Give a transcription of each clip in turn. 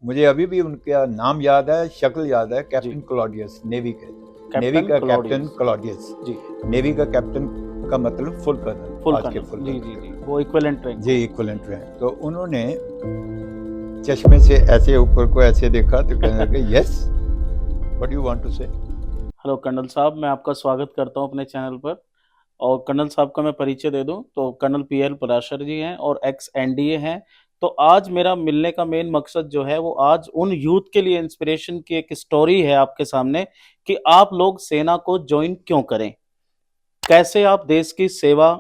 मुझे अभी भी उनका नाम याद है, शक्ल याद है, जी। कैप्टन क्लॉडियस, नेवी का कैप्टन कैप्टन क्लॉडियस। क्लॉडियस। जी। नेवी का कैप्टन का मतलब फुल कर्नल, फुल आज के कर्नल। फुल जी कर्नल जी के जी, लिए। वो इक्विवेलेंट रैंक जी हो। Equivalent rank. तो उन्होंने चश्मे से ऐसे ऊपर को ऐसे देखा तो कहने लगे yes, what you want to say. Hello colonel साहब, मैं आपका स्वागत करता हूं अपने चैनल पर। और कर्नल साहब का मैं परिचय दे दूं तो कर्नल पीएल पराशर जी हैं और एक्स एनडीए हैं। तो आज मेरा मिलने का मेन मकसद जो है वो आज उन यूथ के लिए इंस्पिरेशन की एक स्टोरी है आपके सामने कि आप लोग सेना को ज्वाइन क्यों करें, कैसे आप देश की सेवा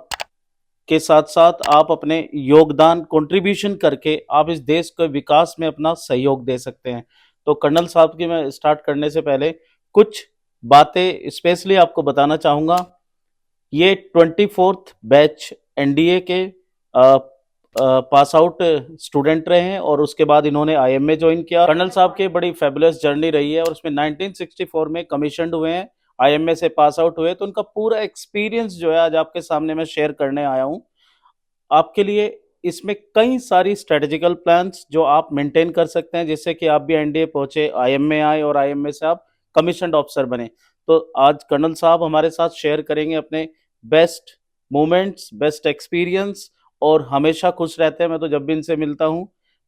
के साथ साथ आप अपने योगदान कंट्रीब्यूशन करके आप इस देश के विकास में अपना सहयोग दे सकते हैं। तो कर्नल साहब की मैं स्टार्ट करने से पहले कुछ बातें स्पेशली आपको बताना चाहूंगा। ये 24th बैच एनडीए के पास आउट स्टूडेंट रहे हैं और उसके बाद इन्होंने आईएमए ज्वाइन किया। कर्नल साहब की बड़ी फेबुलस जर्नी रही है और उसमें 1964 में कमीशनड हुए हैं, आईएमए से पास आउट हुए। तो उनका पूरा एक्सपीरियंस जो है आज आपके सामने मैं शेयर करने आया हूं आपके लिए। इसमें कई सारी स्ट्रेटेजिकल प्लान्स जो आप मेंटेन कर सकते हैं, जिससे कि आप भी एनडीए पहुंचे, आईएमए आए और आईएमए से आप कमीशनड ऑफिसर बने। तो आज कर्नल साहब हमारे साथ शेयर करेंगे अपने बेस्ट मोमेंट्स, बेस्ट एक्सपीरियंस, और हमेशा खुश रहते हैं। मैं तो जब भी इनसे मिलता हूं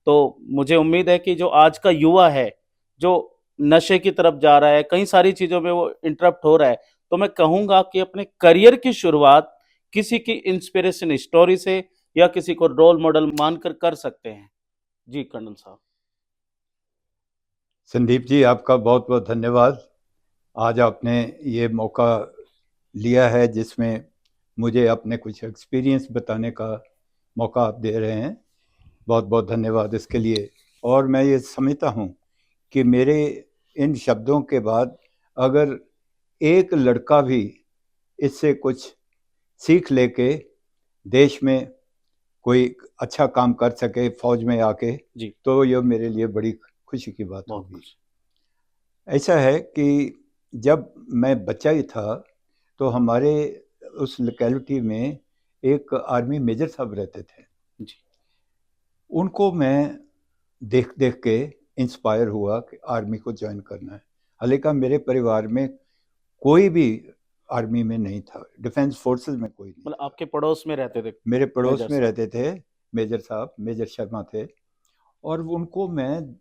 तो मुझे उम्मीद है कि जो आज का युवा है जो नशे की तरफ जा रहा है, कई सारी चीजों में वो इंटरप्ट हो रहा है, तो मैं कहूंगा कि अपने करियर की शुरुआत किसी की इंस्पिरेशन स्टोरी से या किसी को रोल मॉडल मानकर कर सकते हैं। जी कर्नल साहब। संदीप जी, आपका बहुत बहुत धन्यवाद। आज आपने ये मौका लिया है जिसमें मुझे अपने कुछ एक्सपीरियंस बताने का मौका आप दे रहे हैं। बहुत बहुत धन्यवाद इसके लिए। और मैं ये समझता हूँ कि मेरे इन शब्दों के बाद अगर एक लड़का भी इससे कुछ सीख लेके देश में कोई अच्छा काम कर सके फौज में आके, जी तो यह मेरे लिए बड़ी खुशी की बात बहुत होगी। कुछ। ऐसा है कि जब मैं बच्चा ही था तो हमारे उस लोकेलिटी में एक आर्मी मेजर साहब रहते थे। जी उनको मैं देख देख के इंस्पायर हुआ कि आर्मी को ज्वाइन करना है। हालांकि मेरे परिवार में कोई भी आर्मी में नहीं था, डिफेंस फोर्सेस में कोई नहीं मतलब था। आपके पड़ोस में रहते थे मेरे पड़ोस मेजर में साहब? रहते थे मेजर साहब, मेजर शर्मा थे। और उनको मैं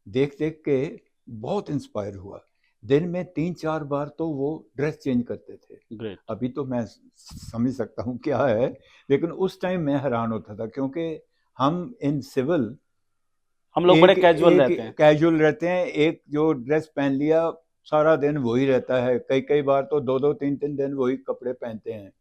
देख देख के बहुत इंस्पायर हुआ। दिन में 3-4 बार तो वो ड्रेस चेंज करते थे। ग्रेट। अभी तो मैं समझ सकता हूँ क्या है, लेकिन उस टाइम मैं हैरान होता था क्योंकि हम इन सिविल हम लोग बड़े एक कैजुअल एक रहते हैं। कैजुअल रहते हैं, एक जो ड्रेस पहन लिया सारा दिन वही रहता है, कई कई बार तो 2-2 3-3 दिन वही कपड़े पहनते हैं।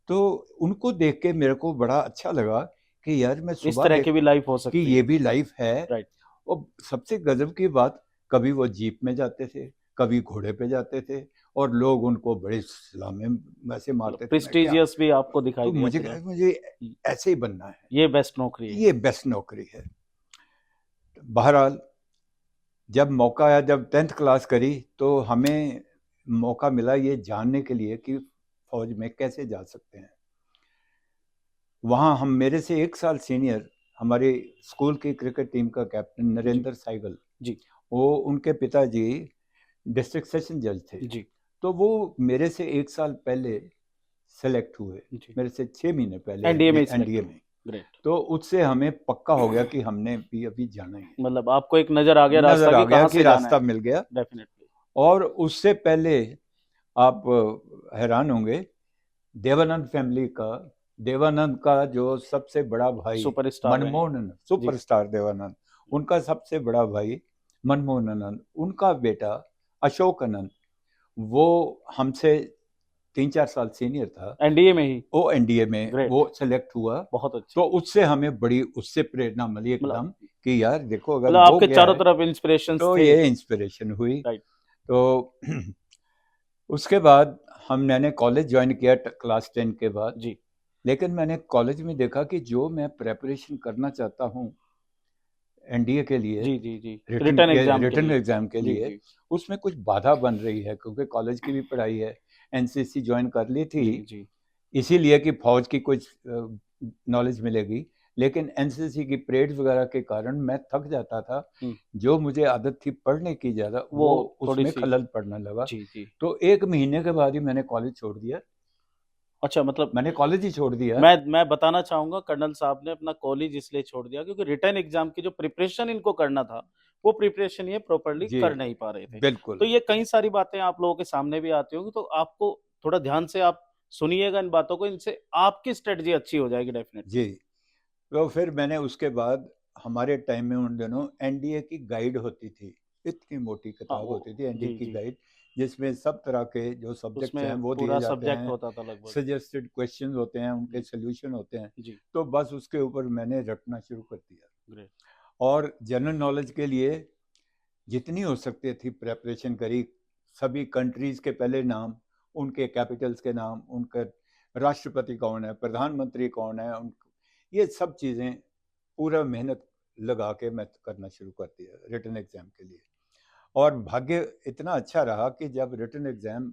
तो उनको देख के मेरे को बड़ा अच्छा लगा कि यार मैं इस सुबह तरह की देख भी लाइफ हो कि सकती ये है। भी लाइफ है। राइट। और सबसे गजब की बात, कभी वो जीप में जाते थे, कभी घोड़े पे जाते थे, और लोग उनको बड़े सलामें वैसे मतलब मारते थे। मैं क्या, प्रेस्टिजियस भी आपको दिखाई तो दिया मुझे पूरा। मुझे ऐसे ही बनना है, ये बेस्ट नौकरी है। ये बेस्ट नौकरी है। बहरहाल जब मौका आया, जब 10th क्लास करी, तो हमें मौका मिला ये जानने के लिए कि फौज में कैसे जा सकते हैं। वहाँ हम मेरे से 1 साल सीनियर हमारे स्कूल की क्रिकेट टीम का कैप्टन जी नरेंद्र साइगल, जी वो उनके पिताजी डिस्ट्रिक्ट सेशन जज थे। जी तो वो मेरे से 1 साल पहले सेलेक्ट हुए, जी। मेरे से 6 महीने पहले एनडीए में एनडीए सिलेक्ट हो। में। ग्रेट। तो उससे हमें पक्का हो गया कि हमने भी अभी जाना ही है। मतलब आपको एक नजर आ गया रास्ता नजर आ कि गया कहाँ कि से जाना रास्ता है। मिल गया। डेफिनेटली। और उससे पहले आप हैरान होंगे, देवानंद फैमिली का, देवानंद का जो सबसे बड़ा भाई सुपरस्टार रहे हैं। मनमोहन, जी सुपरस्टार देवानंद, उनका सबसे बड़ा भाई मनमोहन आनंद, उनका बेटा अशोक आनंद, वो हमसे 3-4 साल सीनियर था। एनडीए में ही। वो एनडीए में ग्रेट। वो सेलेक्ट हुआ। बहुत तो अच्छी। उससे हमें बड़ी उससे प्रेरणा मिली मतलब एकदम कि यार देखो अगर मतलब वो आपके गया चारों है तरफ इंस्पिरेशंस तो थे। ये इंस्पिरेशन हुई। राइट। तो उसके बाद मैंने कॉलेज ज्वाइन किया क्लास 10 के बाद। जी लेकिन मैंने कॉलेज में देखा कि जो मैं प्रेपरेशन करना चाहता हूँ एनडीए के लिए, जी जी जी। रिटन रिटर्न एग्जाम के रिटन लिए। एग्जाम के जी लिए, जी उसमें कुछ बाधा बन रही है क्योंकि कॉलेज की भी पढ़ाई है। एनसीसी ज्वाइन कर ली थी जी जी। इसीलिए कि फौज की कुछ नॉलेज मिलेगी, लेकिन एनसीसी की परेड्स वगैरह के कारण मैं थक जाता था। जो मुझे आदत थी पढ़ने की ज़्यादा, वो थोड़ी उसमें सी खलल पड़ने लगा। जी जी। तो 1 महीने के बाद ही मैंने कॉलेज छोड़ दिया। अच्छा, मतलब मैंने कॉलेज ही छोड़ दिया। मैं बताना चाहूंगा कर्नल साहब ने अपना कॉलेज इसलिए छोड़ दिया क्योंकि रिटर्न एग्जाम की जो प्रिपरेशन इनको करना था वो प्रिपरेशन ये प्रॉपरली जी, कर नहीं पा रहे थे। तो बिल्कुल। ये कई सारी बातें आप लोगों के सामने भी आती होंगी, तो आपको थोड़ा ध्यान से आप सुनिएगा इन बातों को, इनसे आपकी स्ट्रेटजी अच्छी हो जाएगी डेफिनेटली। जी, तो फिर मैंने उसके बाद, हमारे टाइम में उन दिनों एनडीए की गाइड होती थी। इतनी मोटी हाँ किताब वो होती थी एनडीए जी की जी, गाइड, जिसमें सब तरह के जो सब्जेक्ट्स हैं उसमें वो दिए पूरा जाते सब्जेक्ट हैं, होता था लगभग। सजेस्टेड क्वेश्चंस होते हैं, उनके जी सॉल्यूशन होते हैं। जी। तो बस उसके ऊपर मैंने रटना शुरू कर दिया। ग्रेट। और जनरल नॉलेज के लिए जितनी हो सकती थी प्रेपरेशन करी। सभी कंट्रीज के पहले नाम, उनके कैपिटल्स के नाम, उनका राष्ट्रपति कौन है, प्रधानमंत्री कौन है, उन ये सब चीज़ें पूरा मेहनत लगा के मैं करना शुरू कर दिया रिटन एग्ज़ाम के लिए। और भाग्य इतना अच्छा रहा कि जब रिटन एग्ज़ाम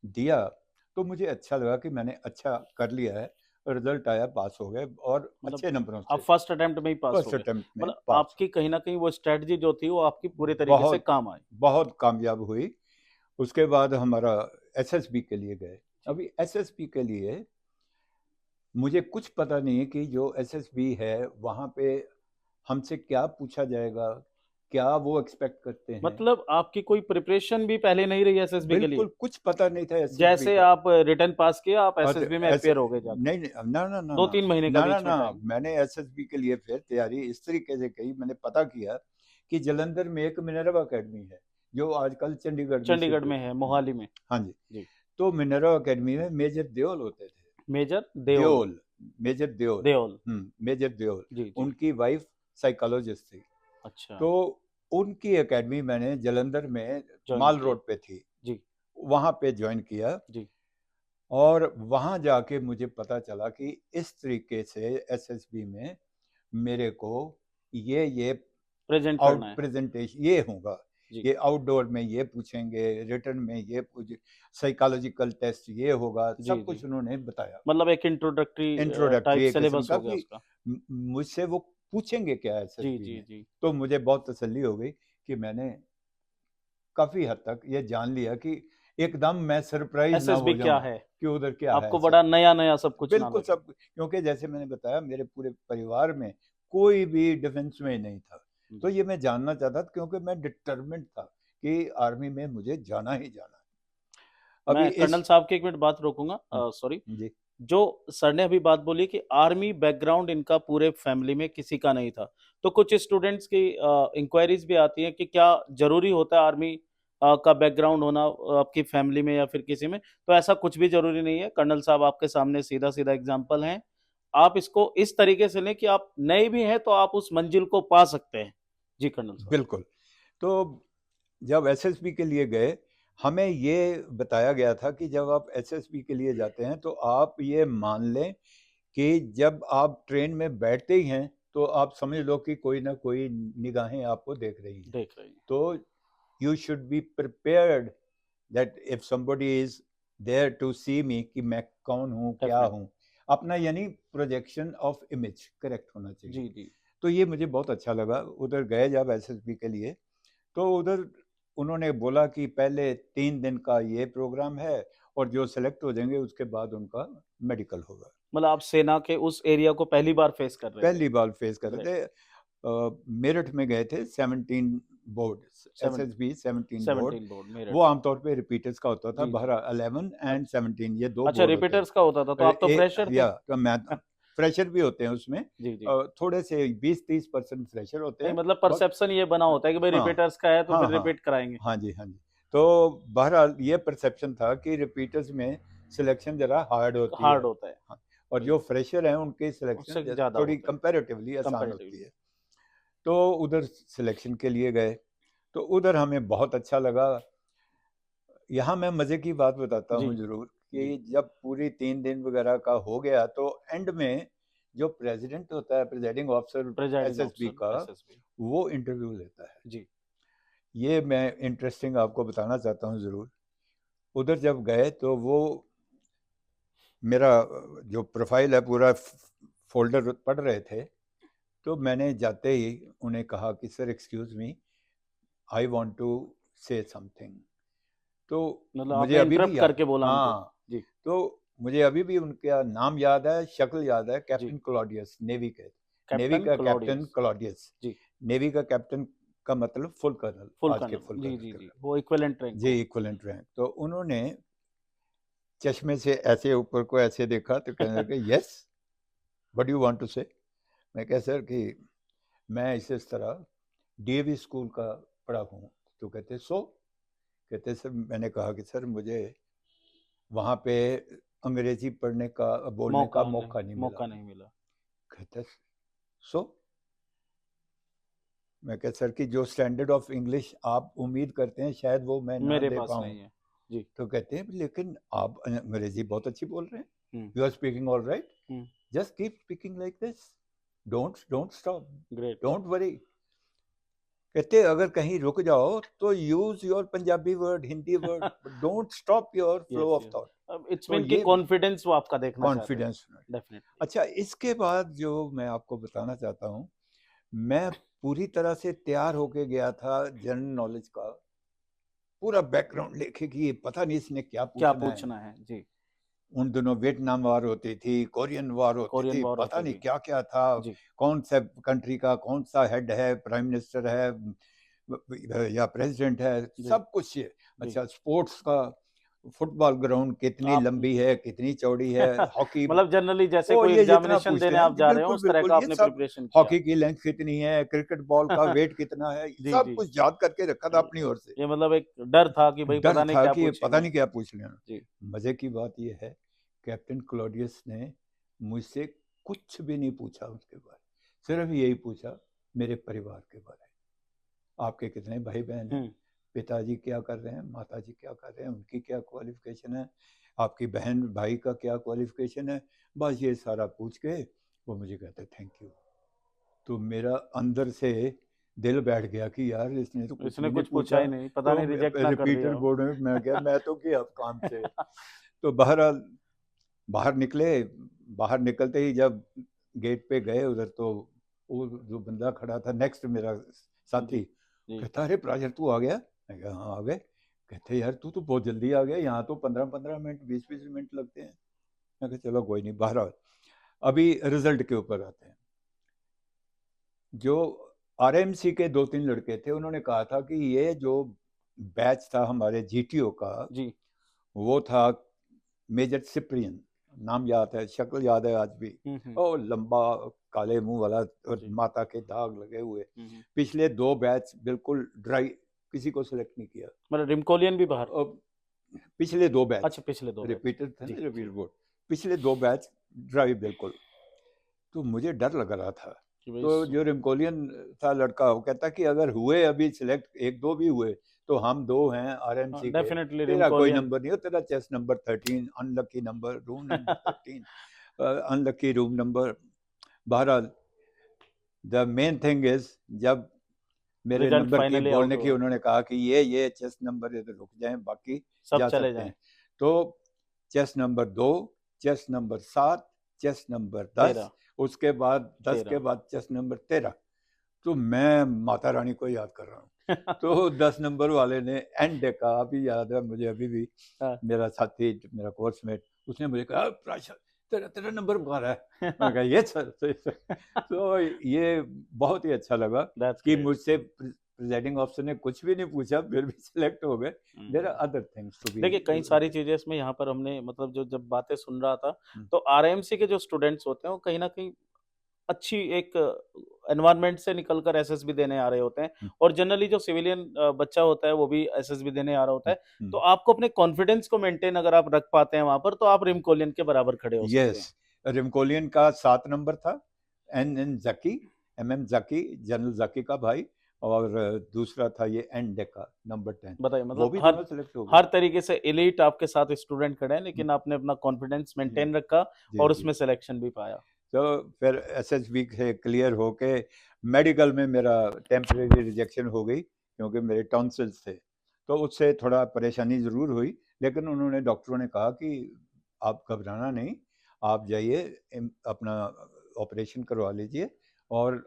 दिया तो मुझे अच्छा लगा कि मैंने अच्छा कर लिया है। रिजल्ट आया, पास हो गए और मतलब अच्छे नंबरों आप से। फर्स्ट अटेम्प्ट में ही पास हो फर्स्ट गए। अटेम्प्ट में मतलब पास हो आपकी कहीं ना कहीं वो स्ट्रेटजी जो थी वो आपकी पूरे गए। तरीके से बहुत काम आई। बहुत कामयाब हुई। उसके बाद हमारा एसएसबी के लिए गए। जी। अभी एसएसबी के लिए मुझे कुछ पता नहीं कि जो एसएसबी है वहाँ पे हमसे क्या पूछा जाएगा, क्या वो एक्सपेक्ट करते हैं। मतलब आपकी कोई प्रिपरेशन भी पहले नहीं रही एसएसबी के लिए? बिल्कुल कुछ पता नहीं था एसएसबी जैसे का। आप रिटर्न पास किया आप और एसएसबी में ऐसे अपीयर हो गए जाके? नहीं नहीं, ना ना ना दो ना तीन महीने का ना ना बीच में ना, टाइम? मैंने एसएसबी के लिए फिर तैयारी इस तरीके से की। मैंने पता किया कि जलंधर में एक मिनरवा अकेडमी है जो आजकल चंडीगढ़ में चंडीगढ़ शिफ्ट में हुई। है, मोहाली में। हाँ जी। जी। तो मिनरवा अकेडमी में मेजर देओल होते थे। Major Deol. Deol, major Deol. Deol. Major Deol. जी जी। उनकी वाइफ साइकोलॉजिस्ट थी। अच्छा। तो उनकी एकेडमी मैंने जलंधर में ज्वाइन माल किया। रोड पे थी, जी वहाँ पे ज्वाइन किया। जी। और वहाँ जाके मुझे पता चला कि इस तरीके से एसएसबी में मेरे को ये प्रेजेंट करना आउट है। प्रेजेंटेशन ये होगा, जी ये आउटडोर में ये पूछेंगे, रिटर्न में ये पूछ, साइकोलॉजिकल टेस्ट ये होगा, जी सब जी। कुछ उन्होंने बताया। मतलब एक इंट्रोडक्टरी इंट्रोडक्टरी टाइप एक किस्म सिलेबस का हो गया कि उसका। मुझसे वो पूछेंगे क्या जी एसएसबी जी में। जी। तो मुझे बहुत तसल्ली हो गई कि मैंने काफ़ी हद तक ये जान लिया कि एकदम मैं सरप्राइज ना एसएसबी हो क्या जाऊं है? कि उधर क्या है आपको बड़ा एसएसबी में। नया नया सब कुछ ना बिल्कुल लगे। सब, क्योंकि जैसे मैंने बताया मेरे पूरे परिवार में कोई भी डिफेंस में नहीं था। तो जी। ये मैं जानना चाहता था क्योंकि मैं डिटरमिन्ड था कि आर्मी में मुझे जाना ही जाना है। अभी मैं कर्नल इस साहब की एक मिनट बात रोकूंगा, सॉरी। जी जो सर ने अभी बात बोली कि आर्मी बैकग्राउंड इनका पूरे फैमिली में किसी का नहीं था, तो कुछ स्टूडेंट्स की इंक्वायरीज भी आती हैं कि क्या जरूरी होता है आर्मी का बैकग्राउंड होना आपकी फैमिली में या फिर किसी में? तो ऐसा कुछ भी जरूरी नहीं है। कर्नल साहब आपके सामने सीधा सीधा एग्जाम्पल हैं। आप इसको इस तरीके से लें कि आप नए भी हैं तो आप उस मंजिल को पा सकते हैं। जी कर्नल साहब। बिल्कुल। तो जब एसएसबी के लिए गए, हमें ये बताया गया था कि जब आप एसएसबी के लिए जाते हैं तो आप ये मान लें कि जब आप ट्रेन में बैठते ही हैं तो आप समझ लो कि कोई ना कोई निगाहें आपको देख रही हैं। देख रहे हैं। तो you should be prepared that if somebody is there to see me कि मैं कौन हूँ, क्या डेफिनेट। हूँ। अपना यानी प्रोजेक्शन ऑफ इमेज करेक्ट होना चाहिए। जी जी। तो ये मुझे बहुत अच्छा लगा। उधर गए जब एसएसबी के लिए तो उधर उन्होंने बोला कि पहले 3 दिन का ये प्रोग्राम है और जो सेलेक्ट हो जाएंगे उसके बाद उनका मेडिकल होगा। मतलब आप सेना के उस एरिया को पहली बार फेस कर रहे थे? पहली बार फेस कर रहे ग्रेट। थे। मेरठ में गए थे 17 board, seven SSB 17 board. 17 board वो मेरठ। आमतौर पे रिपीटर्स का होता था। जी जी। 12 11 एंड अच्छा। 17 ये 2 अच्छा, बोर्ड होते हैं। रिपीटर्स का होता था तो आप तो फ्रेशर थे। या तो मैं फ्रेशर भी होते हैं उसमें। जी जी। थोड़े से 20-30% फ्रेशर होते नहीं, हैं। मतलब बस परसेप्शन ये बना होता है कि भाई हाँ रिपीटर्स का है तो हाँ फिर हाँ रिपीट कराएंगे। हाँ जी हाँ जी। तो बहरहाल ये परसेप्शन था कि रिपीटर्स में सिलेक्शन जरा हार्ड होती है। हार्ड होता है। हाँ, और जो फ्रेशर हैं उनकी उससे सिलेक्शन ज्यादा थोड़ी होता है कंपैरेटिवली आसान होती कंपैरेटिवली। है। तो उधर सिलेक्शन के लिए गए तो उधर हमें बहुत अच्छा लगा। यहाँ मैं मज़े की बात बताता जी हूँ ज़रूर जी। कि जब पूरी 3 दिन वगैरह का हो गया तो एंड में जो प्रेसिडेंट होता है, presiding officer presiding SSB officer का, एसएसबी। वो इंटरव्यू लेता है। जी ये मैं इंटरेस्टिंग आपको बताना चाहता हूँ ज़रूर। उधर जब गए तो वो मेरा जो प्रोफाइल है पूरा फोल्डर पढ़ रहे थे। तो मैंने जाते ही उन्हें कहा कि sir excuse me, I want to say something. तो मतलब मुझे आपने अभी भी इंटरप्ट याद, करके बोला उनको? हाँ, जी, तो मुझे अभी भी उनका नाम याद है, शक्ल याद है, जी। कैप्टन क्लॉडियस, नेवी के, नेवी कैप्टन का कैप्टन क्लॉडियस। क्लॉडियस। जी, नेवी का कैप्टन का मतलब फुल कर्नल, फुल आज के कर्नल। फुल जी, कर्नल जी, के जी। बराबर। वो इक्विवेलेंट रैंक जी, हो। Equivalent rank. तो उन्होंने चश्मे से ऐसे ऊपर को ऐसे देखा तो कहने लगे yes, what you want to say. मैं कहा सर कि मैं इस तरह डीएवी स्कूल का पढ़ा हूँ। तो कहते सो, कहते सर मैंने कहा कि सर मुझे वहाँ पे अंग्रेजी पढ़ने का बोलने का मौका नहीं मिला। मौका नहीं मिला। कहते सो, मैं कहा सर कि जो स्टैंडर्ड ऑफ इंग्लिश आप उम्मीद करते हैं शायद वो मैं ना मेरे दे पास पाऊँ। नहीं है। जी। तो कहते हैं लेकिन आप अंग्रेजी बहुत अच्छी बोल रहे हैं, hmm, you are speaking all right, hmm. Just keep speaking like this, don't stop, great. Don't worry. कहते अगर कहीं रुक जाओ तो use your Punjabi word, Hindi word, but don't stop your flow yes, of yes. Thought. अब इट्स तो mean कि ये कॉन्फिडेंस वो आपका देखना चाहते हैं। कॉन्फिडेंस। डेफिनिटली। अच्छा, इसके बाद जो मैं आपको बताना चाहता हूँ, मैं पूरी तरह से तैयार होके गया था जनरल नॉलेज का पूरा बैकग्राउंड लेके कि ये पता नहीं इसने क्या क्या पूछना है। पूछना है? जी। उन दिनों वियतनाम वार होती थी, कोरियन वार होती कोरियन थी, वॉर पता होती नहीं थी। क्या क्या था, जी, कौन सा कंट्री का कौन सा हेड है, प्राइम मिनिस्टर है या प्रेसिडेंट है, जी, सब कुछ ये। जी। अच्छा, स्पोर्ट्स का, फुटबॉल ग्राउंड कितनी आप लंबी है, कितनी चौड़ी है, हॉकी, मतलब जनरली जैसे ओ कोई ये जितना एग्जामिनेशन पूछते देने हैं आप जी, जा रहे हो, बिल्कुल उस तरह बिल्कुल का ये आपने सब, प्रिपरेशन किया। हॉकी की लेंथ कितनी है, क्रिकेट बॉल का वेट कितना है, जी, सब जी। कुछ याद करके रखा था अपनी ओर से। ये मतलब एक डर था कि भई डर पता नहीं था क्या कि ये पता पूछेंगे। नहीं क्या पूछ लेना। जी, मजे की बात यह है, कैप्टन क्लॉडियस ने मुझसे कुछ भी नहीं पूछा उसके बारे, सिर्फ यही पूछा मेरे परिवार के बारे में, आपके कितने भाई बहन हैं, हुँ। पिताजी क्या कर रहे हैं, माताजी क्या कर रहे हैं, उनकी क्या क्वालिफिकेशन है, आपकी बहन भाई का क्या क्वालिफिकेशन है, बस ये सारा पूछ के वो मुझे कहते थैंक यू। तो मेरा अंदर से दिल बैठ गया कि यार इसने तो कुछ इसने भी नहीं कुछ पूछा पूछा। ही नहीं, पता तो नहीं रिजेक्ट ना कर दिया रिपीटेड हो। बोर्ड में मैं क्या, मैं तो गया काम से। तो बहरहाल बाहर निकले, बाहर निकलते ही जब गेट पे गए उधर, तो वो जो बंदा खड़ा था नेक्स्ट मेरा जी, साथी, जी। कहता अरे प्राजर तू आ गया। मैं कहा हाँ आ गए। कहते यार तू तो बहुत जल्दी आ गया, यहाँ तो 15-15 मिनट 20-20 मिनट लगते हैं। मैं कहा चलो कोई नहीं। बहरहाल अभी रिजल्ट के ऊपर आते हैं। जो आरएमसी के 2-3 लड़के थे उन्होंने कहा था कि ये जो बैच था हमारे जीटीओ का, जी। वो था मेजर सिप्रियन, नाम याद है, शक्ल याद है आज भी, हुँ, हुँ। ओ लंबा काले मुंह वाला और जी। माथा के दाग लगे हुए। हुँ, हुँ। पिछले 2 बैच बिल्कुल ड्राई, किसी को सिलेक्ट नहीं किया। मतलब रिमकोलियन भी बाहर? अब पिछले 2 बैच अच्छा, पिछले 2 बैच। रिपीटेड थे जी, ना, जी। रिपीट बोर्ड, पिछले 2 बैच ड्राई बिल्कुल। तो मुझे डर लग रहा था। कि भई तो स जो रिमकोलियन था लड़का, वो कहता कि अगर हुए अभी सिलेक्ट 1-2 भी हुए तो हम 2 हैं हाँ, आरएमसी के, डेफिनिटली तेरा कोई रिमकोलियन। नंबर नहीं हो, तेरा chest number 13, unlucky number, room number 13, unlucky room number. बहरहाल द मेन थिंग इज, जब मेरे रिजल्ट नंबर की फाइनली आउट बोलने की हुआ। उन्होंने कहा कि ये चेस्ट नंबर है तो रुक जाएं, बाकी सब जा चले सकते जाएँ। हैं। तो chest number 2, chest number 7, chest number 10, 13, उसके बाद 10 के 13। बाद चेस्ट नंबर 13। तो मैं माता रानी को याद कर रहा हूँ। तो 10 नंबर वाले ने एंड का अभी याद है मुझे, अभी भी हाँ। मेरा साथी, मेरा कोर्समेट, उसने मुझे कहा प्राशा तेरा तेरा नंबर बुखा रहा है। मैं कहा ये सर, तो ये बहुत ही अच्छा लगा दैट्स कि ग्रेट। मुझसे प्रिजाइडिंग ऑफिसर ने कुछ भी नहीं पूछा फिर भी सिलेक्ट हो गए। There are hmm. Other things to be. देखिए, कई सारी चीज़ें इसमें यहाँ पर हमने मतलब जो जब बातें सुन रहा था, तो आरएमसी के जो स्टूडेंट्स होते हैं, वो कहीं न कहीं अच्छी एक एनवायरनमेंट से निकल कर एसएसबी देने आ रहे होते हैं और जनरली जो सिविलियन बच्चा होता है, वो भी एसएसबी देने आ रहा होता है। तो आपको अपने कॉन्फिडेंस को मेंटेन अगर आप रख पाते हैं वहाँ पर, तो आप रिमकोलियन के बराबर खड़े हो सकते यस, हैं। रिमकोलियन का 7 नंबर था, एन जकी, एम जकी, जनरल जकी का भाई, और दूसरा था ये एन डेका नंबर 10। बताइए वो मतलब भी हर दोनों सिलेक्ट हो गए। हर तरीके से एलीट आपके साथ स्टूडेंट खड़े हैं, लेकिन आपने अपना कॉन्फिडेंस मेंटेन रखा जी और जी। उसमें सिलेक्शन भी पाया। तो फिर एसएसबी से क्लियर होके मेडिकल में मेरा टेम्परेरी रिजेक्शन हो गई क्योंकि मेरे टॉन्सिल्स थे। तो उससे थोड़ा परेशानी ज़रूर हुई, लेकिन उन्होंने, डॉक्टरों ने कहा कि आप घबराना नहीं, आप जाइए अपना ऑपरेशन करवा लीजिए और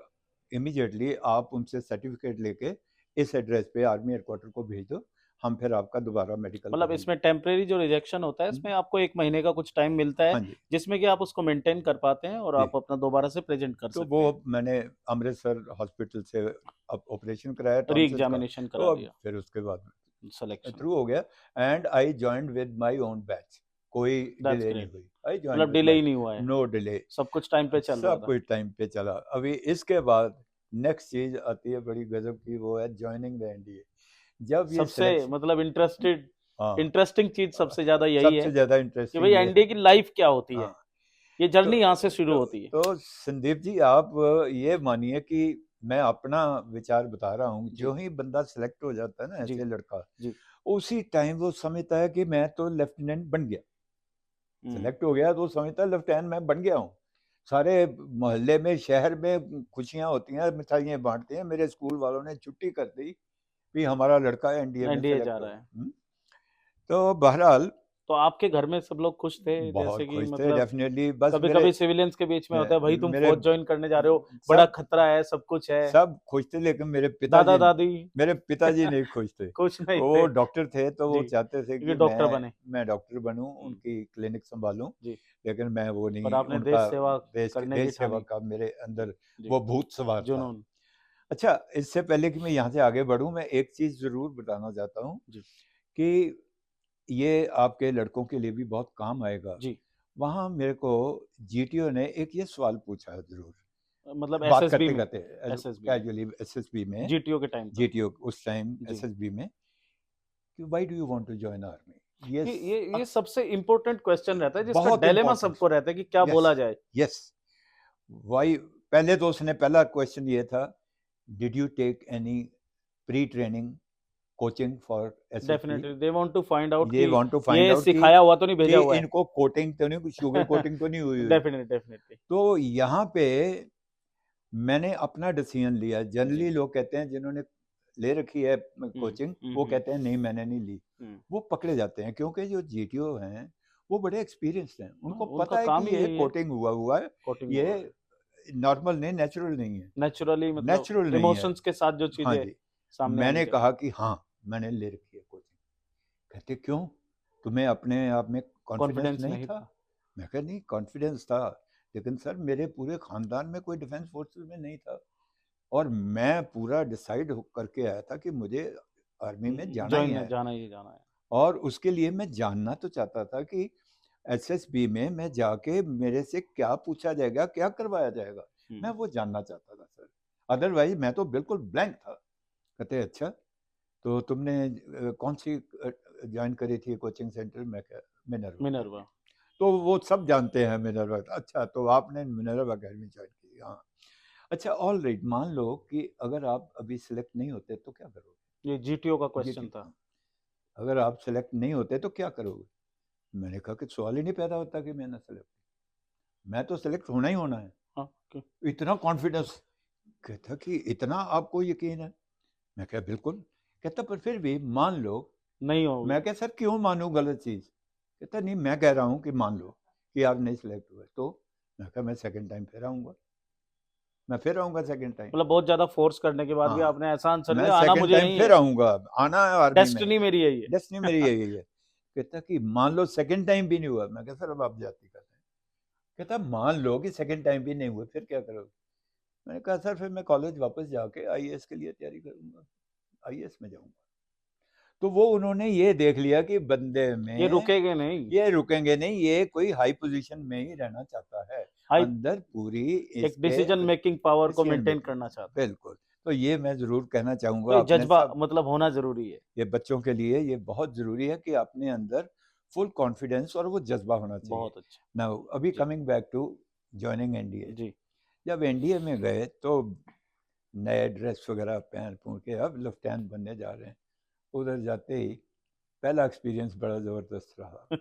इमीडिएटली आप उनसे सर्टिफिकेट लेके इस एड्रेस पे आर्मी हेडक्वार्टर को भेज दो, हम फिर आपका दोबारा मेडिकल मतलब कराएंगे। इसमें टेम्परेरी जो रिजेक्शन होता है हम्म, इसमें आपको 1 महीने का कुछ टाइम मिलता है हाँ जी जिसमें कि आप उसको मेंटेन कर पाते हैं और जी। आप अपना दोबारा से प्रेजेंट कर तो वो सकते हैं, मैंने अमृतसर हॉस्पिटल से अब ऑपरेशन कराया री टॉन्सिल्स का, एग्जामिनेशन तो करा अब दिया, फिर उसके बाद सिलेक्शन। थ्रू हो गया। And I joined with my own batch, कोई दैट्स डिले नहीं ग्रेट। हुई। आई ज्वाइंड मतलब विद डिले माय, ही नहीं हुआ है, नो डिले, सब कुछ टाइम पे चल रहा सब था। कुछ टाइम पे चला। अभी इसके बाद नेक्स्ट चीज आती है बड़ी गजब की, वो है ज्वाइनिंग द एनडीए। जब ये सबसे सिलेक्शन, मतलब हाँ, इंटरेस्टिंग चीज सबसे ज्यादा यही है सबसे ज्यादा कि भाई इंटरेस्टिंग ये एनडीए है। की लाइफ क्या होती है, हाँ, ये तो जर्नी यहाँ से शुरू होती है। तो संदीप जी आप ये मानिए कि मैं अपना विचार बता रहा हूँ, जी जो ही बंदा सिलेक्ट हो जाता है ना जी ऐसे लड़का, जी। उसी टाइम वो समझता है कि मैं तो लेफ्टिनेंट बन गया, हम्म। सिलेक्ट हो गया तो वो समझता है लेफ्टिनेंट मैं बन गया हूँ। सारे मोहल्ले में शहर में खुशियां होती हैं, मिठाइयाँ बांटते हैं, मेरे स्कूल वालों ने छुट्टी कर दी कि हमारा लड़का एनडीए में एनडीए जा सेलेक्ट हो रहा है। गया। तो बहरहाल तो आपके घर में सब लोग खुश थे, जैसे बहुत कि खुश थे मतलब डेफिनेटली। बस कभी मेरे कभी सिविलियंस के बीच में होता है भाई तुम मेरे फौज ज्वाइन करने जा रहे हो, बड़ा सब खतरा है, सब कुछ है। सब खुश थे, लेकिन दादा दादी मेरे पिताजी नहीं खुश थे। खुश नहीं वो थे। डॉक्टर थे, तो वो जी, चाहते थे क्योंकि कि डॉक्टर बने। मैं डॉक्टर बनूं, हम्म, उनकी क्लिनिक संभालूं, जी। लेकिन मैं वो पर नहीं, आपने देश उनका सेवा देश करने की देश सेवा ठानी। का मेरे अंदर जी। वो भूत सवार था। जुनून। अच्छा, इससे पहले कि मैं यहाँ से आगे बढ़ूं, मैं एक चीज जरूर बताना चाहता हूँ जी कि ये आपके लड़कों के लिए भी बहुत काम आएगा। जी। वहाँ मेरे को जीटीओ ने एक ये सवाल पूछा जरूर, मतलब बात एसएसबी करते में, करते एसएसबी में, कैजुअली एसएसबी में, जीटीओ के टाइम पर। जीटीओ उस टाइम जी। एसएसबी में, कि why do you want to join army. ये ये सबसे इंपॉर्टेंट क्वेश्चन रहता है जिसका बहुत डिलेमा इंपॉर्टेंट। सबको रहता है कि क्या यस बोला जाए। यस, व्हाई, पहले तो उसने पहला क्वेश्चन ये था, did you take any pre training coaching for SSB. Definitely they want to find out ये कि वांट टू फाइंड ये आउट सिखाया हुआ तो नहीं, कि भेजा हुआ है। इनको कोटिंग तो नहीं, शुगर कोटिंग तो नहीं हुई हुई। Definitely definitely. तो यहाँ पे मैंने अपना डिसीजन लिया। जी। जनरली लोग कहते हैं जिन्होंने ले रखी है हम्म कोचिंग, हम्म वो हम्म कहते हैं नहीं मैंने नहीं ली, हम्म। वो पकड़े जाते हैं, क्योंकि जो जीटीओ हैं वो बड़े एक्सपीरियंस्ड हैं, उनको उनका पता है कि काम ही ये यही है, कोटिंग हुआ हुआ है, कोटिंग ये हुआ है, नॉर्मल नहीं, नेचुरल नहीं है, नेचुरली मतलब नेचुरल नहीं है। इमोशंस के साथ जो हाँ चीजें जी, सामने आनी मैंने चाहिए। कहा कि हाँ मैंने ले रखी है कोचिंग। कहते क्यों, तुम्हें अपने आप में कॉन्फिडेंस कॉन्फिडेंस नहीं नहीं था। था। मैं कहा नहीं, कॉन्फिडेंस था, लेकिन सर मेरे पूरे खानदान में कोई डिफेंस फोर्सेस में नहीं था, और मैं पूरा डिसाइड करके आया था कि मुझे आर्मी में जाना ही ज्वाइन है। जाना ही जाना है। और उसके लिए मैं जानना तो चाहता था कि एसएसबी में मैं जाके मेरे से क्या पूछा जाएगा, क्या करवाया जाएगा, मैं वो जानना चाहता था सर। अदरवाइज मैं तो बिल्कुल ब्लैंक था। कहते अच्छा, तो तुमने कौन सी ज्वाइन करी थी कोचिंग सेंटर। मैं क्या, मिनर्वा मिनर्वा। अकेडमी। तो वो सब जानते हैं मिनर्वा। अच्छा, तो आपने मिनर्वा अकेडमी ज्वाइन की, हाँ। अच्छा, ऑल राइट, मान लो कि अगर आप अभी सिलेक्ट नहीं होते तो क्या करोगे। ये जीटीओ का जीटी, क्वेश्चन था। अगर आप सिलेक्ट नहीं होते तो क्या करोगे। मैंने कहा कि सवाल ही नहीं पैदा होता कि मैं ना सिलेक्ट, मैं तो सिलेक्ट होना ही होना है। हाँ क्यों? इतना कॉन्फिडेंस। कहता कि इतना आपको यकीन है। मैं कहा बिल्कुल। कहता पर फिर भी मान लो। नहीं होगी। मैं कहा सर क्यों मानूं गलत चीज। कहता नहीं, मैं कह रहा हूं कि मान लो कि आप नहीं सिलेक्ट हुए तो। मैं कहा मैं सेकंड टाइम फिर आऊंगा, मैं फिर आऊंगा सेकंड टाइम। मतलब बहुत ज्यादा फोर्स करने के बाद भी हाँ, आपने ऐसा आंसर मैं दिया, आना सेकंड मुझे टाइम यही फिर है, आऊंगा, आना है आर्मी में, डेस्टिनी मेरी यही डेस्टिनी मेरी है। यही है। कहता कि मान लो सेकंड टाइम भी नहीं हुआ। मैं कहा सर अब आप जाती कर रहे हैं। कहता मान लो कि सेकंड टाइम भी नहीं हुआ, फिर क्या करोगे। मैंने कहा सर फिर मैं कॉलेज वापस जाके आईएएस के लिए तैयारी करूंगा, आईएएस में जाऊंगा। तो वो उन्होंने ये देख लिया कि बंदे ये में रुकेगे नहीं। ये रुकेंगे नहीं, ये कोई हाई पोजीशन में ही रहना चाहता है, हाई, अंदर पूरी एक इसके डिसीजन मेकिंग पावर को डिसीजन मेंटेन मेकिंग। करना चाहता है। बिल्कुल। तो ये मैं जरूर कहना तो चाहूंगा ये अपने जज्बा सब मतलब होना जरूरी है। ये बच्चों के लिए, ये बहुत जरूरी है कि अपने अंदर फुल कॉन्फिडेंस और वो जज्बा होना चाहिए। बहुत अच्छा। नाउ अभी जी coming back to joining NDA. जी। जब एनडीए में गए तो नए ड्रेस वगैरह पहन पून के अब लेफ्टिनेंट बनने जा रहे हैं। उधर जाते ही पहला एक्सपीरियंस बड़ा ज़बरदस्त रहा।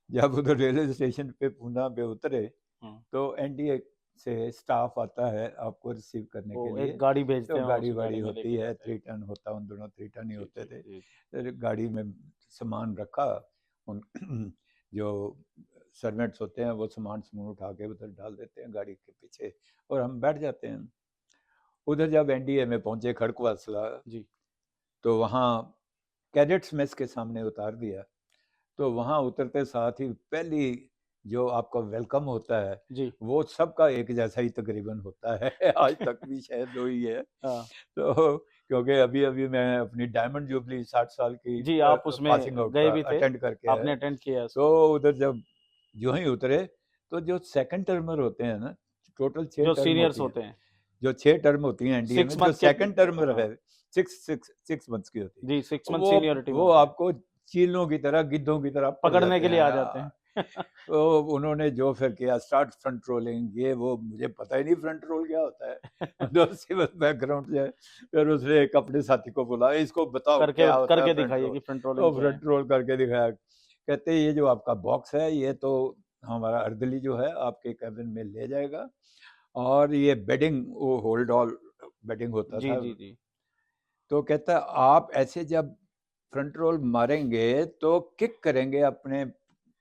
जब उधर रेलवे स्टेशन पे पूना पे उतरे हम्म, तो एनडीए से स्टाफ आता है आपको रिसीव करने वो के लिए। एक गाड़ी भेजते तो हैं, गाड़ी उस वाड़ी गाड़ी में होती लेके है, जाते हैं। 3 टन होता, उन दोनों 3 टन ही जी होते जी थे। जी। तो गाड़ी में सामान रखा, उन जो सर्वेंट्स होते हैं वो सामान उठा के उधर डाल देते हैं गाड़ी के पीछे और हम बैठ जाते हैं। उधर जब एनडीए में पहुंचे खड़कवासला जी तो वहाँ कैडेट्स मेस के सामने उतार दिया। तो वहाँ उतरते साथ ही पहली जो आपका वेलकम होता है जी वो सबका एक जैसा ही तकरीबन होता है आज तक भी शायद वही है। हाँ तो क्योंकि अभी अभी मैं अपनी डायमंड जुबली 60 साल की जी, आप उसमें पासिंग आउट गए का भी थे, अटेंड करके आया। आपने अटेंड किया है तो उसको। उधर जब जो ही उतरे तो जो सेकंड टर्मर होते हैं ना, टोटल 6 जो टर्म सीनियर्स होती हैं, होते हैं, जो 6 टर्म होती हैं एनडीए 6 में, जो मंथ के, सेकंड टर्मर हाँ, है 6 मंथ्स की होती जी 6 है, मंथ सीनियरिटी में वो होते हैं, आपको चीलों की तरह गिद्धों की तरह पड़ पकड़ने जाते के लिए हैं आ जाते यार। हैं। तो उन्होंने जो फिर किया स्टार्ट फ्रंट रोलिंग, ये वो मुझे पता ही नहीं फ्रंट रोल क्या होता है तो सिविल बैकग्राउंड से फिर उसने एक अपने साथी को बोला इसको बताओ करके क्या होता है करके फ्रंट दिखाइए रोल। कि फ्रंट तो रोलिंग क्या है। फ्रंट रोल करके दिखाया, कहते ये जो आपका बॉक्स है ये तो हमारा अर्दली जो है आपके कैबिन में ले जाएगा, और ये बेडिंग वो होल्ड ऑल बेडिंग होता जी, था। जी, जी। तो कहता आप ऐसे जब फ्रंट रोल मारेंगे तो किक करेंगे अपने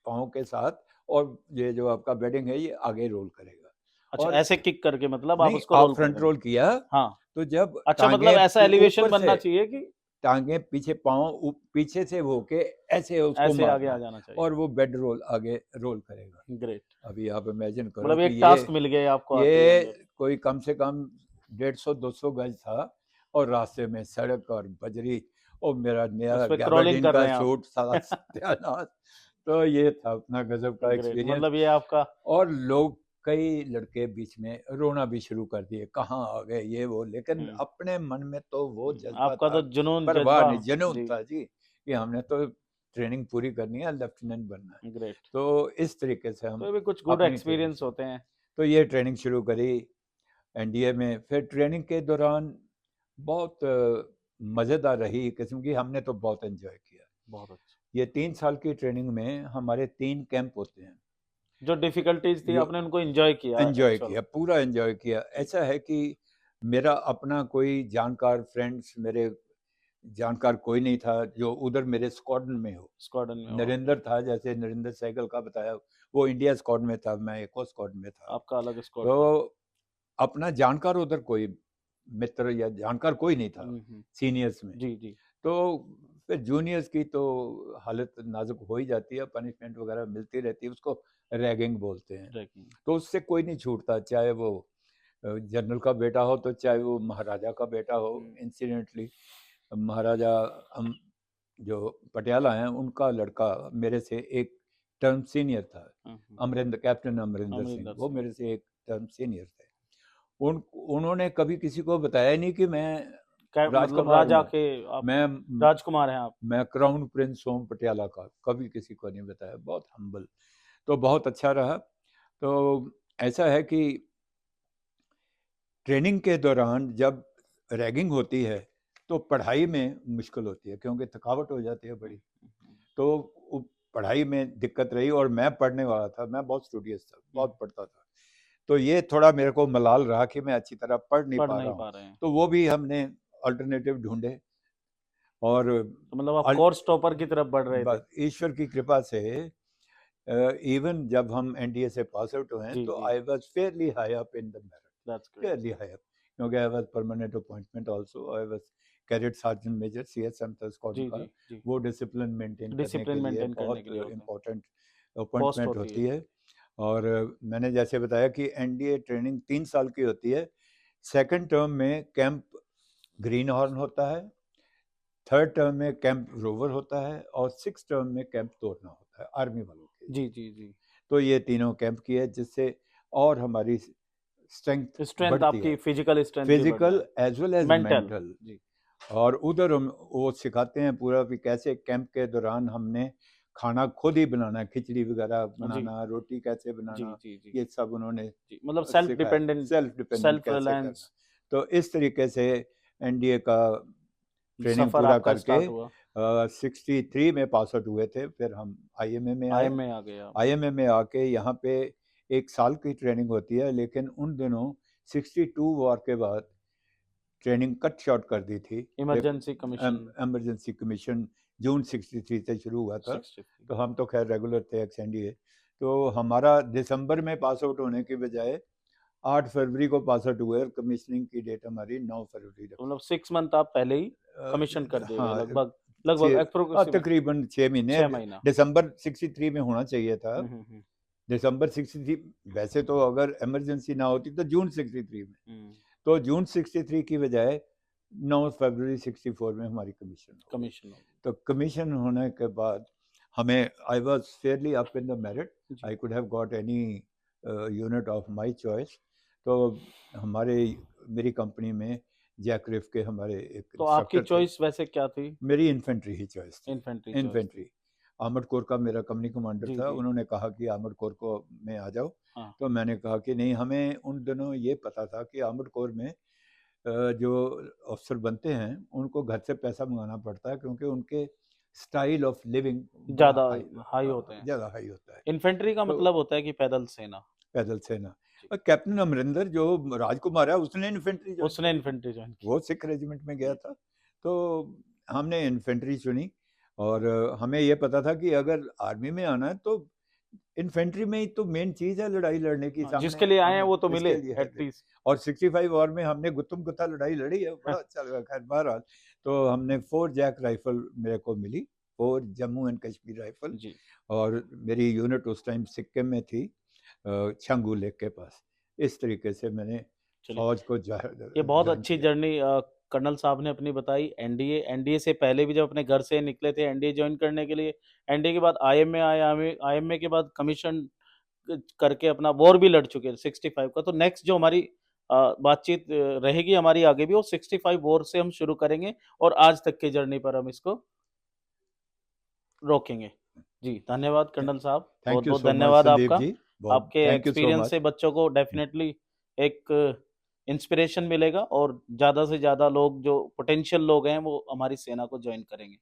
पाँव के साथ और ये जो आपका बेडिंग है ये आगे रोल करेगा। अच्छा, और ऐसे किक करके मतलब आप नहीं, उसको आप रोल कर फ्रंट रहे हैं। रोल किया हाँ, तो जब अच्छा मतलब टांगे ऐसा एलिवेशन ऊपर से, बनना चाहिए कि टांगे पीछे पाँव पीछे से होके ऐसे उसको ऐसे आगे मारना आ है जाना चाहिए। और वो बेड रोल आगे रोल करेगा। ग्रेट। अभी आप इमेजिन करो मतलब कि एक टास्क मिल गया आपको आर्मी ये अंदर। कोई कम से कम 150-200 गज था और रास्ते में सड़क और बजरी और मेरा नया उसपे क्रॉलिंग गैबर्डीन कर का रहे हैं आप। सूट सारा सत्यानाश। तो ये था अपना गजब का ग्रेट, एक्सपीरियंस। मतलब ये आपका और लोग कई लड़के बीच में रोना भी शुरू कर दिए कहाँ आ गए ये वो, लेकिन हुँ, अपने मन में तो वो जज्बा आपका था, तो जुनून, परवाह जज़्बा। नहीं, जुनून जी, था जी कि हमने तो ट्रेनिंग पूरी करनी है, लेफ्टिनेंट बनना है। ग्रेट। तो इस तरीके से तो हम ये भी कुछ गुड अपनी ट्रेनिंग एक्सपीरियंस शुरू, होते हैं। तो ये ट्रेनिंग शुरू करी एनडीए में। फिर ट्रेनिंग के दौरान बहुत मज़ेदार रही किस्म की, हमने तो बहुत एंजॉय किया। बहुत अच्छा। ये 3 साल की ट्रेनिंग में हमारे 3 कैंप होते हैं जो डिफ़िकल्टीज़ थी जो आपने उनको एन्जॉय किया एंजॉय एक्चुअल। किया, पूरा एंजॉय किया। जी, ऐसा है कि मेरा अपना कोई जानकार फ्रेंड्स, मेरे जानकार कोई नहीं था जो उधर मेरे स्क्वाड्रन में हो। स्क्वाड्रन में हो आपके। नरेंद्र था, जैसे नरेंद्र सहगल का बताया, वो इंडिया स्क्वाड में था, मैं एक और स्क्वाड में था। आपका अलग स्क्वाड तो था। अपना जानकार उधर कोई मित्र या जानकार कोई नहीं था हुँ, हुँ। सीनियर्स में। जी, जी। तो फिर जूनियर्स की तो हालत नाजुक हो ही जाती है, पनिशमेंट वगैरह मिलती रहती है, उसको रैगिंग बोलते हैं। ट्रैकिंग। तो उससे कोई नहीं छूटता, चाहे वो जनरल का बेटा हो तो चाहे वो महाराजा का बेटा हो। हुँ, इंसिडेंटली महाराजा जो पटियाला हैं उनका लड़का मेरे से एक टर्म सीनियर था, हुँ, हुँ। अमरिंदर, कैप्टन अमरिंदर सिंह, अमरिंदर वो सिंह। मेरे से एक टर्म सीनियर थे। उन उन्होंने कभी किसी को बताया नहीं कि मैं क्या मतलब राजकुमार राजा हूँ, के आप मैं राजकुमार हैं आप? मैं क्राउन प्रिंस हूँ पटियाला का, कभी किसी को नहीं बताया, बहुत हम्बल। तो बहुत अच्छा रहा। तो ऐसा है कि ट्रेनिंग के दौरान जब रैगिंग होती है तो पढ़ाई में मुश्किल होती है क्योंकि थकावट हो जाती है हुँ, बड़ी। हुँ, हुँ। तो पढ़ाई में दिक्कत रही और मैं पढ़ने वाला था, मैं बहुत स्टूडियस था, हुँ, बहुत पढ़ता था। तो ये थोड़ा मेरे को मलाल रहा कि मैं अच्छी तरह पढ़ नहीं पढ़ पा नहीं रहा हूँ। पा रहे हैं। तो वो भी हमने अल्टरनेटिव ढूंढे और तो मतलब आप अल, कोर्स टॉपर की तरफ बढ़ रहे थे। बस ईश्वर की कृपा से इवन जब हम एनडीए से पास आउट हुए जी, तो जी। I was fairly high up in the merit, that's great. Fairly high up, क्योंकि I was permanent appointment also, I was cadet sergeant major CSM था स्क्वाड्रन जी, का। जी, जी। वो डिसिप्लिन मेंटेन करने के डिसिप्लिन लिए मेंटेन करने बहुत के लिए होता है। इम्पोर्टेंट पोस्ट अपॉइंटमेंट होती होती है। है। और मैंने जैसे बताया कि एनडीए ट्रेनिंग 3 साल की होती है। सेकंड टर्म में कैंप ग्रीन हॉर्न होता है, थर्ड टर्म में कैंप रोवर होता है और सिक्स टर्म में कैंप तोड़ना होता है आर्मी वालों के लिए। जी, जी, जी। तो ये तीनों कैंप की है जिससे और हमारी स्ट्रेंथ स्ट्रेंथ बढ़ती आपकी है, फिजिकल स्ट्रेंथ भी बढ़ फिजिकल जाए। As well as mental. Mental. जी, और उधर हम वो सिखाते हैं पूरा कि कैसे कैंप के दौरान हमने खाना खुद ही बनाना है, खिचड़ी वगैरह जी, बनाना, रोटी कैसे जी, बनाना, जी, जी, ये सब उन्होंने जी। मतलब सेल्फ सिखाया, डिपेंडेंट, सेल्फ डिपेंडेंट सेल्फ कैसे रिलायंस। करना। तो इस तरीके से एनडीए का ट्रेनिंग सफर पूरा आपका करके स्टार्ट हुआ। 63 में पास आउट हुए थे। फिर हम आईएमए में आए। आईएम में आ गए आप। आईएमए में आके यहाँ पे 1 साल की ट्रेनिंग होती है, लेकिन उन दिनों 62 वॉर के बाद ट्रेनिंग कट शॉर्ट कर दी थी। इमरजेंसी कमीशन इमरजेंसी कमीशन जून 63 से शुरू हुआ था, 63। तो हम तो खैर रेगुलर थे एक्स एनडीए। तो हमारा दिसंबर में पास आउट होने की बजाय 8 फरवरी को पास आउट हुए और कमीशनिंग की डेट हमारी 9 फरवरी तो मतलब 6 मंथ आप पहले ही कमीशन कर दिए गए, हाँ लगभग लगभग अप्रोक्सीमेट तकरीबन 6 महीने। 6 महीना। दिसंबर 63 में होना चाहिए था। हम्म। दिसंबर 63 वैसे तो अगर इमरजेंसी ना होती तो जून 63 में, तो जून 63 की बजाय 9 फरवरी 64 में हमारी कमीशन हो गई। कमीशन हो तो कमीशन होने के बाद हमें I was fairly up in the merit, जी। I could have got any unit of my choice. तो हमारे मेरी कंपनी में जैकरिफ के हमारे एक तो आपकी इंस्ट्रक्टर थे। चॉइस वैसे क्या थी? मेरी इन्फेंट्री ही चॉइस थी। इन्फेंट्री चॉइस थी। इन्फेंट्री आर्मर्ड कोर का मेरा कंपनी कमांडर जी था, जी। उन्होंने कहा कि आर्मर्ड कोर को में आ जाओ। हाँ तो मैंने कहा कि नहीं, हमें उन दिनों ये पता था कि आर्मर्ड कोर में जो अफसर बनते हैं उनको घर से पैसा मंगाना पड़ता है, क्योंकि उनके स्टाइल ऑफ लिविंग बड़ा ज्यादा हाई, हाई होते हैं। ज़्यादा हाई होता है। इन्फेंट्री का तो मतलब होता है कि पैदल सेना। पैदल सेना। जी। और कैप्टन अमरिंदर जो राजकुमार है उसने इन्फेंट्री ज्वाइन उसने की, इन्फेंट्री ज्वाइन की। वो सिख रेजिमेंट में गया था। तो हमने इन्फेंट्री चुनी और हमें ये पता था कि अगर आर्मी में आना है तो इन्फेंट्री में ही तो मेन चीज है लड़ाई लड़ने की। हाँ, सामने जिसके लिए आए हैं वो तो मिले जिसके लिए है। एटलीस्ट। और 65 वॉर में हमने गुत्तुम गुत्ता लड़ाई लड़ी है, बड़ा अच्छा लगा। खैर बहरहाल, तो हमने 4 जैक राइफल मेरे को मिली, 4 जम्मू एंड कश्मीर राइफल। जी। और मेरी यूनिट उस टाइम सिक्किम में थी, छंगू लेक के पास। इस तरीके से मैंने चलिए, फौज को ये बहुत ज्वाइन अच्छी किया। जर्नी कर्नल साहब ने अपनी बताई। एनडीए एनडीए से पहले भी जब अपने घर से निकले थे एनडीए ज्वाइन करने के लिए, एनडीए के बाद आईएमए आए, आईएमए के बाद कमीशन करके अपना वॉर भी लड़ चुके हैं 65 का। तो नेक्स्ट जो हमारी बातचीत रहेगी हमारी आगे भी, वो 65 वॉर से हम शुरू करेंगे और आज तक की जर्नी पर हम इसको रोकेंगे। जी, धन्यवाद कर्नल साहब, बहुत थैंक यू बहुत सो मच धन्यवाद संदीप आपका। जी, बहुत आपके thank you so experience much. से बच्चों को डेफिनेटली एक इंस्पिरेशन मिलेगा और ज़्यादा से ज़्यादा लोग जो पोटेंशियल लोग हैं वो हमारी सेना को ज्वाइन करेंगे।